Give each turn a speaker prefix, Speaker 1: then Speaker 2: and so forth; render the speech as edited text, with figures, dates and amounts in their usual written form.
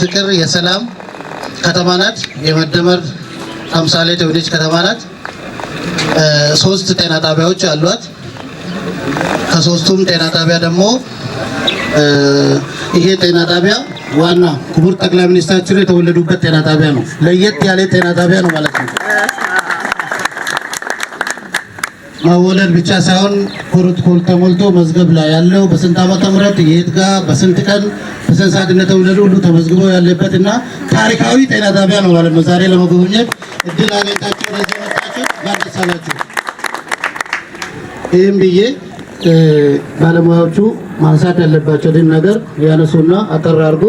Speaker 1: የፍቅር የሰላም ከተማ ናት። የመደመር ተምሳሌት የሆነች ከተማ ናት። 3 ጤና ጣቢያዎች አሏት። ከ3ቱም ጤና ጣቢያ ደግሞ ይሄ ጤና ጣቢያ ዋና ክቡር ጠቅላይ ሚኒስትራችን የተወለዱበት ጤና ጣቢያ ነው። ለየት ያለ ጤና ጣቢያ ነው ማለት ነው። መወለድ ብቻ ሳይሆን ፕሮቶኮል ተሞልቶ መዝገብ ላይ ያለው በስንት ዓመተ ምህረት የት ጋር በስንት ቀን በስንት ሰዓት እንደተወለዱ ሁሉ ተመዝግቦ ያለበትና ታሪካዊ ጤና ጣቢያ ነው ማለት ነው። ዛሬ ለመጎብኘት እድል አግኝታችሁ ወደዚህ መጣችሁ ጋር ተሳላችሁ። ይህም ብዬ ባለሙያዎቹ ማንሳት ያለባቸውን ነገር ያነሱና አጠር አድርጎ